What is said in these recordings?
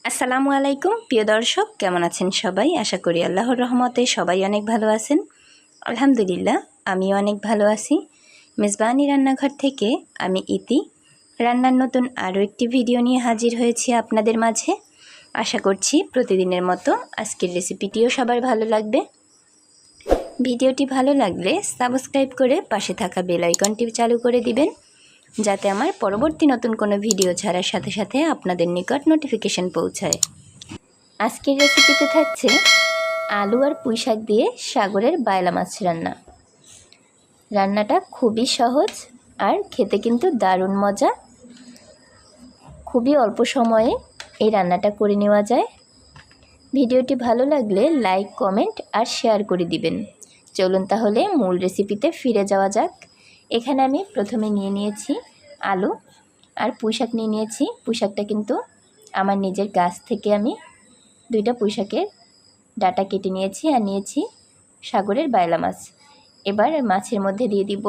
আসসালামু আলাইকুম প্রিয় দর্শক, কেমন আছেন সবাই? আশা করি আল্লাহর রহমতে সবাই অনেক ভালো আছেন। আলহামদুলিল্লাহ, আমিও অনেক ভালো আছি। মেজবানি রান্নাঘর থেকে আমি ইতি রান্নার নতুন আরও একটি ভিডিও নিয়ে হাজির হয়েছি আপনাদের মাঝে। আশা করছি প্রতিদিনের মতো আজকের রেসিপিটিও সবার ভালো লাগবে। ভিডিওটি ভালো লাগলে সাবস্ক্রাইব করে পাশে থাকা বেল আইকনটি চালু করে দিবেন, যাতে আমার পরবর্তী নতুন কোনো ভিডিও ছাড়ার সাথে সাথে আপনাদের নিকট নোটিফিকেশন পৌঁছায়। আজকের রেসিপিতে থাকছে আলু আর পুঁই শাক দিয়ে সাগরের বায়লা মাছ রান্না। রান্নাটা খুবই সহজ আর খেতে কিন্তু দারুণ মজা। খুবই অল্প সময়ে এই রান্নাটা করে নেওয়া যায়। ভিডিওটি ভালো লাগলে লাইক, কমেন্ট আর শেয়ার করে দিবেন। চলুন তাহলে মূল রেসিপিতে ফিরে যাওয়া যাক। এখানে আমি প্রথমে নিয়ে নিয়েছি আলু আর পুঁই শাক নিয়ে নিয়েছি। পুঁই শাকটা কিন্তু আমার নিজের গাছ থেকে আমি দুইটা পুঁই শাকের ডাটা কেটে নিয়েছি আর নিয়েছি সাগরের বায়লা মাছ। এবার মাছের মধ্যে দিয়ে দিব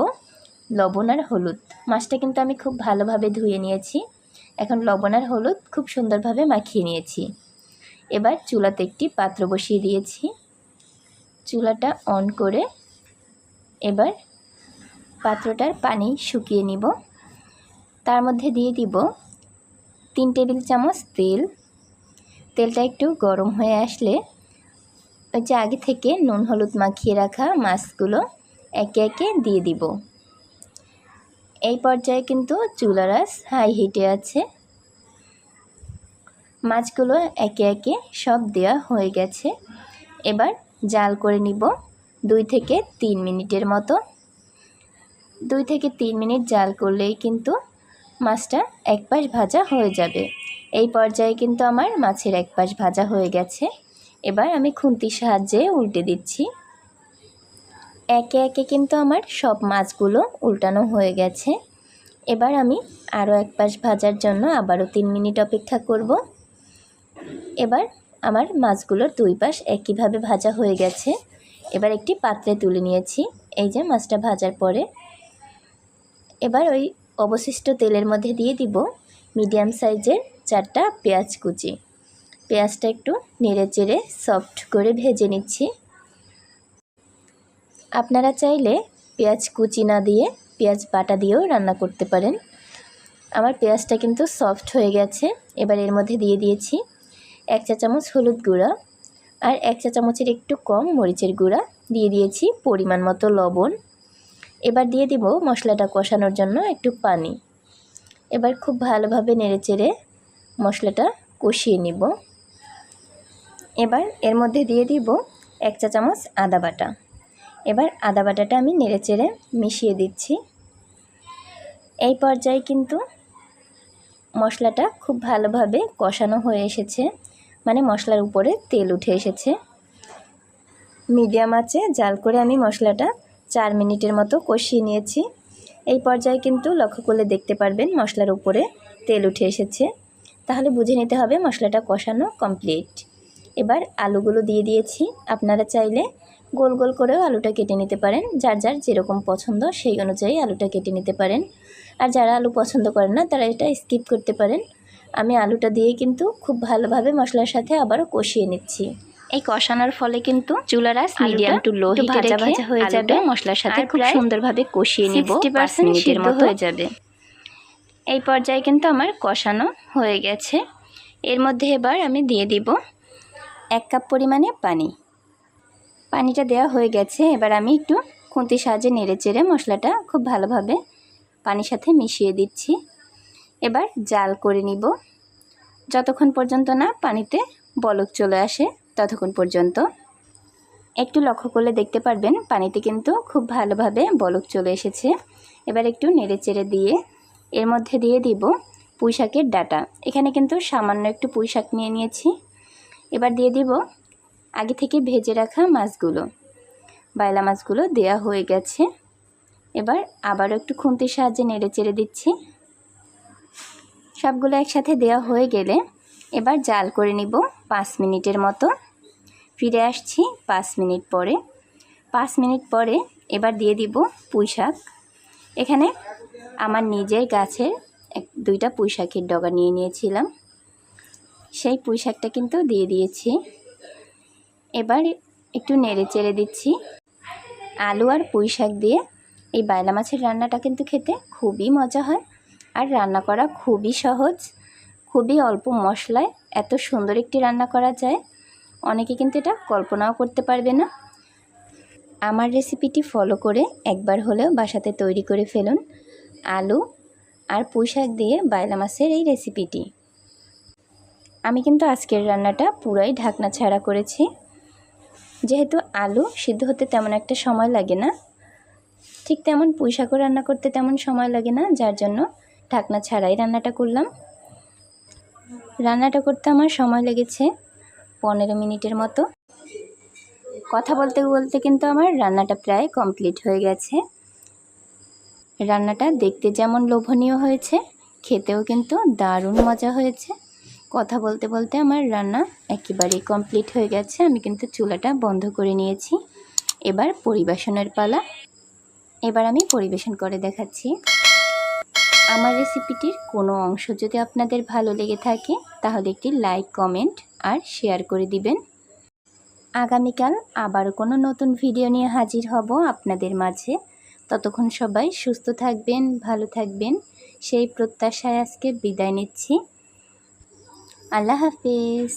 লবণ আর হলুদ। মাছটা কিন্তু আমি খুব ভালোভাবে ধুয়ে নিয়েছি। এখন লবণ আর হলুদ খুব সুন্দরভাবে মাখিয়ে নিয়েছি। এবার চুলাতে একটি পাত্র বসিয়ে দিয়েছি। চুলাটা অন করে এবার পাত্রটার পানি শুকিয়ে নিব। তার মধ্যে দিয়ে দিব 3 টেবিল চামচ তেল। তেলটা একটু গরম হয়ে আসলে ওই যে আগে থেকে নুন হলুদ মাখিয়ে রাখা মাছগুলো একে একে দিয়ে দিব। এই পর্যায়ে কিন্তু চুলার আঁচ হাই হিটে আছে। মাছগুলো একে একে সব দেওয়া হয়ে গেছে। এবার জাল করে নিব 2 থেকে 3 মিনিটের মতো। 2 থেকে 3 মিনিট জাল করলেই কিন্তু মাছটা এক পাশ ভাজা হয়ে যাবে। এই পর্যায়ে কিন্তু আমার মাছের এক পাশ ভাজা হয়ে গেছে। এবার আমি খুন্তির সাহায্যে উল্টে দিচ্ছি। একে একে কিন্তু আমার সব মাছগুলো উল্টানো হয়ে গেছে। এবার আমি আরও এক পাশ ভাজার জন্য আবারও 3 মিনিট অপেক্ষা করব। এবার আমার মাছগুলোর 2 পাশ একইভাবে ভাজা হয়ে গেছে। এবার একটি পাত্রে তুলে নিয়েছি এই যে মাছটা ভাজার পরে। এবার ওই অবশিষ্ট তেলের মধ্যে দিয়ে দিব মিডিয়াম সাইজের 4টা পেঁয়াজ কুচি। পেঁয়াজটা একটু নেড়ে চেড়ে সফট করে ভেজে নিচ্ছি। আপনারা চাইলে পেঁয়াজ কুচি না দিয়ে পেঁয়াজ বাটা দিয়েও রান্না করতে পারেন। আমার পেঁয়াজটা কিন্তু সফট হয়ে গেছে। এবার এর মধ্যে দিয়ে দিয়েছি 1 চা চামচ হলুদ গুঁড়া আর 1 চা চামচের একটু কম মরিচের গুঁড়া। দিয়ে দিয়েছি পরিমাণ মতো লবণ। এবার দিয়ে দিব মশলাটা কষানোর জন্য একটু পানি। এবার খুব ভালোভাবে নেড়েচেড়ে মশলাটা কষিয়ে নিব। এবার এর মধ্যে দিয়ে দিব 1 চা চামচ আদা বাটা। এবার আদা বাটাটা আমি নেড়েচেড়ে মিশিয়ে দিচ্ছি। এই পর্যায়ে কিন্তু মশলাটা খুব ভালোভাবে কষানো হয়ে এসেছে, মানে মশলার উপরে তেল উঠে এসেছে। মিডিয়াম আঁচে জাল করে আমি মশলাটা 4 মিনিটের মতো কষিয়ে নিয়েছি। এই পর্যায়ে কিন্তু লক্ষ্য করলে দেখতে পারবেন মশলার উপরে তেল উঠে এসেছে। তাহলে বুঝে নিতে হবে মশলাটা কষানো কমপ্লিট। এবার আলুগুলো দিয়ে দিয়েছি। আপনারা চাইলে গোল গোল করেও আলুটা কেটে নিতে পারেন। যার যার যেরকম পছন্দ সেই অনুযায়ী আলুটা কেটে নিতে পারেন। আর যারা আলু পছন্দ করেন না তারা এটা স্কিপ করতে পারেন। আমি আলুটা দিয়ে কিন্তু খুব ভালোভাবে মশলার সাথে আবারও কষিয়ে নিচ্ছি। এই কষানোর ফলে কিন্তু চুলার আঁচ মিডিয়াম টু লো হিটে রেখে ভাজা হয়ে যাবে। মশলার সাথে খুব সুন্দরভাবে কষিয়ে নিব। 60% মিনিটের মতো হয়ে যাবে। এই পর্যায়ে কিন্তু আমার কষানো হয়ে গেছে। এর মধ্যে এবার আমি দিয়ে দিব 1 কাপ পরিমাণে পানি। পানিটা দেওয়া হয়ে গেছে। এবার আমি একটু খুন্তির সাহায্যে নেড়েচেড়ে মশলাটা খুব ভালোভাবে পানির সাথে মিশিয়ে দিচ্ছি। এবার জাল করে নিব যতক্ষণ পর্যন্ত না পানিতে বলক চলে আসে ততক্ষণ পর্যন্ত। একটু লক্ষ্য করলে দেখতে পারবেন পানিতে কিন্তু খুব ভালোভাবে বলক চলে এসেছে। এবার একটু নেড়েচেড়ে দিয়ে এর মধ্যে দিয়ে দিব পুঁই শাকের ডাটা। এখানে কিন্তু সামান্য একটু পুঁই শাক নিয়ে নিয়েছি। এবার দিয়ে দিব আগে থেকে ভেজে রাখা মাছগুলো। বায়লা মাছগুলো দেয়া হয়ে গেছে। এবার আবারও একটু খুন্তির সাহায্যে নেড়েচেড়ে দিচ্ছি। সবগুলো একসাথে দেওয়া হয়ে গেলে এবার জাল করে নিব 5 মিনিটের মতো। ফিরে আসছি 5 মিনিট পরে। 5 মিনিট পরে এবার দিয়ে দিব পুঁই শাক। এখানে আমার নিজের গাছের 2টা পুঁই শাকের ডগা নিয়ে নিয়েছিলাম। সেই পুঁই শাকটা কিন্তু দিয়ে দিয়েছি। এবার একটু নেড়ে চেড়ে দিচ্ছি। আলু আর পুঁই শাক দিয়ে এই বাইলা মাছের রান্নাটা কিন্তু খেতে খুবই মজা হয়, আর রান্না করা খুবই সহজ। খুবই অল্প মশলায় এত সুন্দর একটি রান্না করা যায়, অনেকে কিন্তু এটা কল্পনাও করতে পারবে না। আমার রেসিপিটি ফলো করে একবার হলেও বাসাতে তৈরি করে ফেলুন আলু আর পুঁই শাক দিয়ে বাইলা মাছের এই রেসিপিটি। আমি কিন্তু আজকের রান্নাটা পুরাই ঢাকনা ছাড়া করেছি, যেহেতু আলু সিদ্ধ হতে তেমন একটা সময় লাগে না, ঠিক তেমন পুঁই শাকও রান্না করতে তেমন সময় লাগে না, যার জন্য ঢাকনা ছাড়াই রান্নাটা করলাম। রান্নাটা করতে আমার সময় লেগেছে 15 মিনিটের মতো। কথা বলতে বলতে কিন্তু আমার রান্নাটা প্রায় কমপ্লিট হয়ে গেছে। রান্নাটা দেখতে যেমন লোভনীয় হয়েছে, খেতেও কিন্তু দারুণ মজা হয়েছে। কথা বলতে বলতে আমার রান্না একেবারেই কমপ্লিট হয়ে গেছে। আমি কিন্তু চুলাটা বন্ধ করে নিয়েছি। এবার পরিবেশনের পালা। এবার আমি পরিবেশন করে দেখাচ্ছি। আমার রেসিপিটির কোনো অংশ যদি আপনাদের ভালো লেগে থাকে তাহলে একটি লাইক, কমেন্ট আর শেয়ার করে দিবেন। আগামীকাল আবারও কোনো নতুন ভিডিও নিয়ে হাজির হব আপনাদের মাঝে। ততক্ষণ সবাই সুস্থ থাকবেন, ভালো থাকবেন, সেই প্রত্যাশায় আজকে বিদায় নিচ্ছি। আল্লাহ হাফেজ।